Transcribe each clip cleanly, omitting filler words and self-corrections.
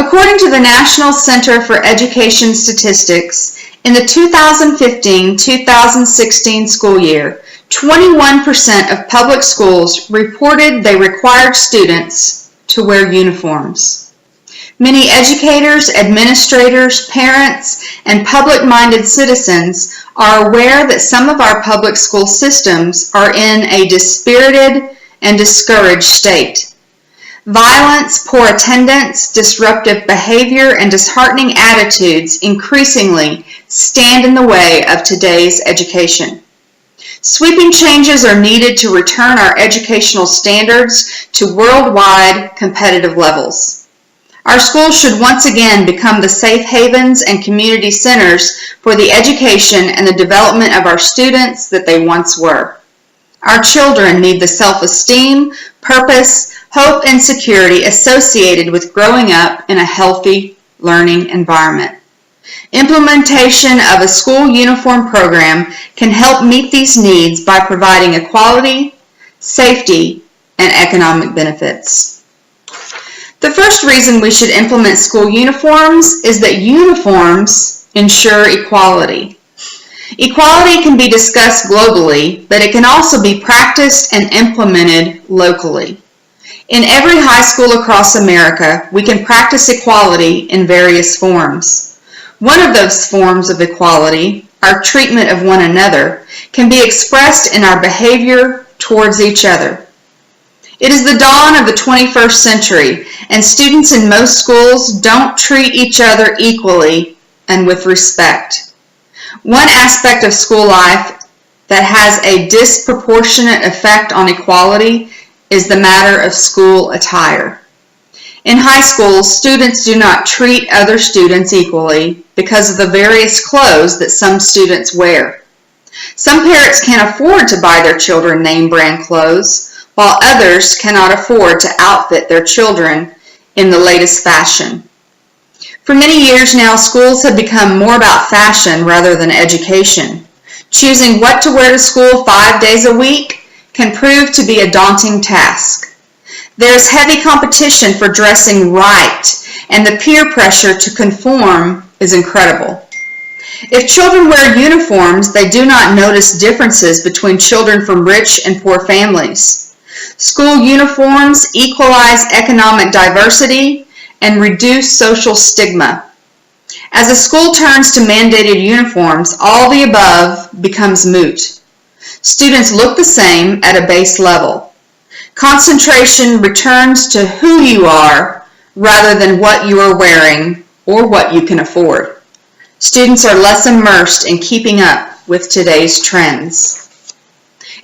According to the National Center for Education Statistics, in the 2015-2016 school year, 21% of public schools reported they required students to wear uniforms. Many educators, administrators, parents, and public-minded citizens are aware that some of our public school systems are in a dispirited and discouraged state. Violence, poor attendance, disruptive behavior, and disheartening attitudes increasingly stand in the way of today's education. Sweeping changes are needed to return our educational standards to worldwide competitive levels. Our schools should once again become the safe havens and community centers for the education and the development of our students that they once were. Our children need the self-esteem, purpose, hope, and security associated with growing up in a healthy learning environment. Implementation of a school uniform program can help meet these needs by providing equality, safety, and economic benefits. The first reason we should implement school uniforms is that uniforms ensure equality. Equality can be discussed globally, but it can also be practiced and implemented locally. In every high school across America, we can practice equality in various forms. One of those forms of equality, our treatment of one another, can be expressed in our behavior towards each other. It is the dawn of the 21st century, and students in most schools don't treat each other equally and with respect. One aspect of school life that has a disproportionate effect on equality is the matter of school attire. In high school, students do not treat other students equally because of the various clothes that some students wear. Some parents can't afford to buy their children name brand clothes, while others cannot afford to outfit their children in the latest fashion. For many years now, schools have become more about fashion rather than education. Choosing what to wear to school 5 days a week can prove to be a daunting task. There is heavy competition for dressing right, and the peer pressure to conform is incredible. If children wear uniforms, they do not notice differences between children from rich and poor families. School uniforms equalize economic diversity and reduce social stigma. As a school turns to mandated uniforms, all the above becomes moot. Students look the same at a base level. Concentration returns to who you are rather than what you are wearing or what you can afford. Students are less immersed in keeping up with today's trends.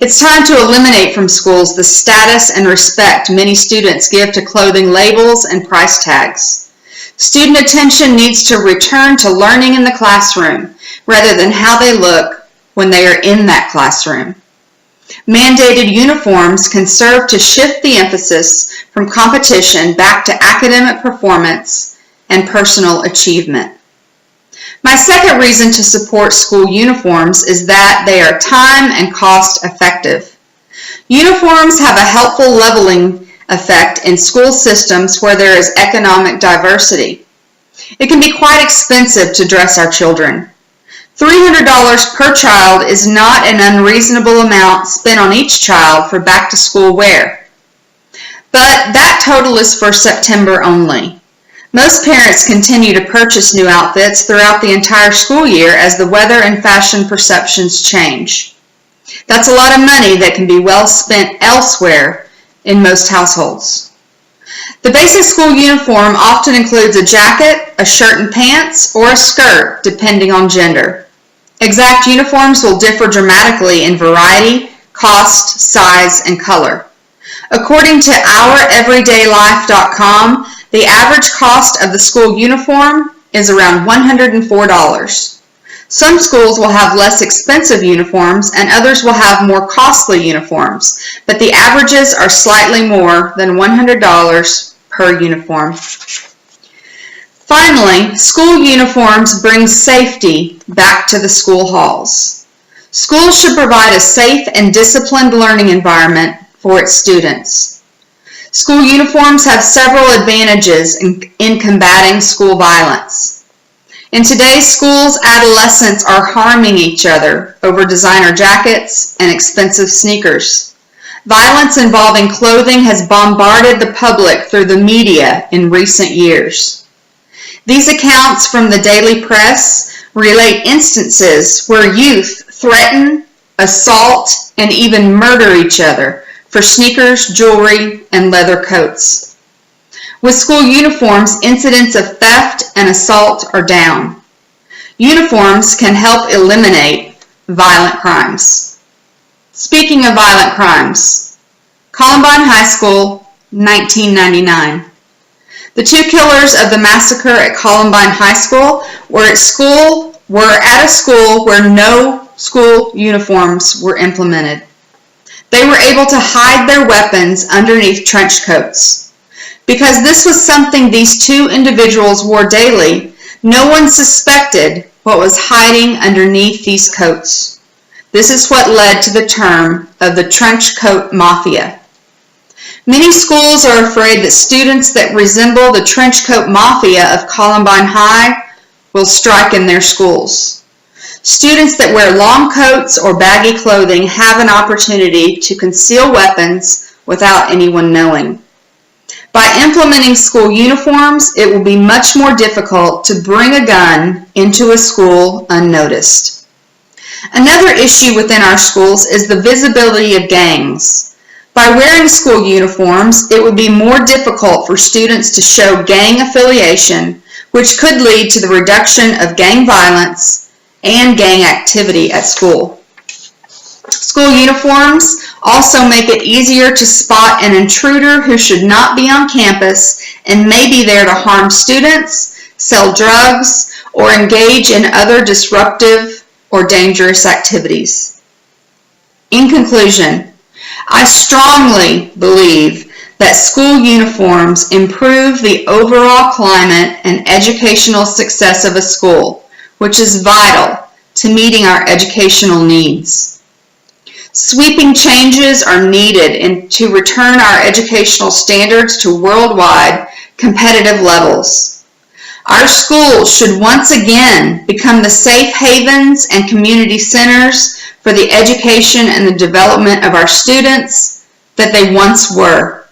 It's time to eliminate from schools the status and respect many students give to clothing labels and price tags. Student attention needs to return to learning in the classroom rather than how they look when they are in that classroom. Mandated uniforms can serve to shift the emphasis from competition back to academic performance and personal achievement. My second reason to support school uniforms is that they are time and cost effective. Uniforms have a helpful leveling effect in school systems where there is economic diversity. It can be quite expensive to dress our children. $300 per child is not an unreasonable amount spent on each child for back-to-school wear. But that total is for September only. Most parents continue to purchase new outfits throughout the entire school year as the weather and fashion perceptions change. That's a lot of money that can be well spent elsewhere in most households. The basic school uniform often includes a jacket, a shirt and pants, or a skirt, depending on gender. Exact uniforms will differ dramatically in variety, cost, size, and color. According to oureverydaylife.com, the average cost of the school uniform is around $104. Some schools will have less expensive uniforms and others will have more costly uniforms, but the averages are slightly more than $100 per uniform. Finally, school uniforms bring safety back to the school halls. Schools should provide a safe and disciplined learning environment for its students. School uniforms have several advantages in combating school violence. In today's schools, adolescents are harming each other over designer jackets and expensive sneakers. Violence involving clothing has bombarded the public through the media in recent years. These accounts from the daily press relate instances where youth threaten, assault, and even murder each other for sneakers, jewelry, and leather coats. With school uniforms, incidents of theft and assault are down. Uniforms can help eliminate violent crimes. Speaking of violent crimes, Columbine High School, 1999. The two killers of the massacre at Columbine High School were at a school where no school uniforms were implemented. They were able to hide their weapons underneath trench coats. Because this was something these two individuals wore daily, no one suspected what was hiding underneath these coats. This is what led to the term of the trench coat mafia. Many schools are afraid that students that resemble the trench coat mafia of Columbine High will strike in their schools. Students that wear long coats or baggy clothing have an opportunity to conceal weapons without anyone knowing. By implementing school uniforms, it will be much more difficult to bring a gun into a school unnoticed. Another issue within our schools is the visibility of gangs. By wearing school uniforms, it would be more difficult for students to show gang affiliation, which could lead to the reduction of gang violence and gang activity at school. School uniforms also make it easier to spot an intruder who should not be on campus and may be there to harm students, sell drugs, or engage in other disruptive or dangerous activities. In conclusion, I strongly believe that school uniforms improve the overall climate and educational success of a school, which is vital to meeting our educational needs. Sweeping changes are needed to return our educational standards to worldwide competitive levels. Our schools should once again become the safe havens and community centers for the education and the development of our students that they once were.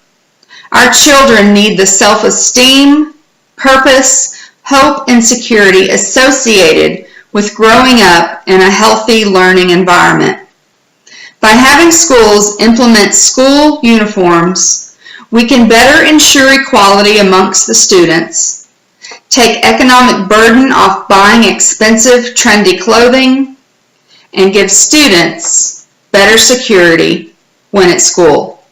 Our children need the self-esteem, purpose, hope, and security associated with growing up in a healthy learning environment. By having schools implement school uniforms, we can better ensure equality amongst the students, take economic burden off buying expensive, trendy clothing, and give students better security when at school.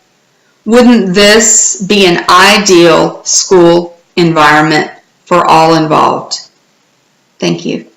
Wouldn't this be an ideal school environment for all involved? Thank you.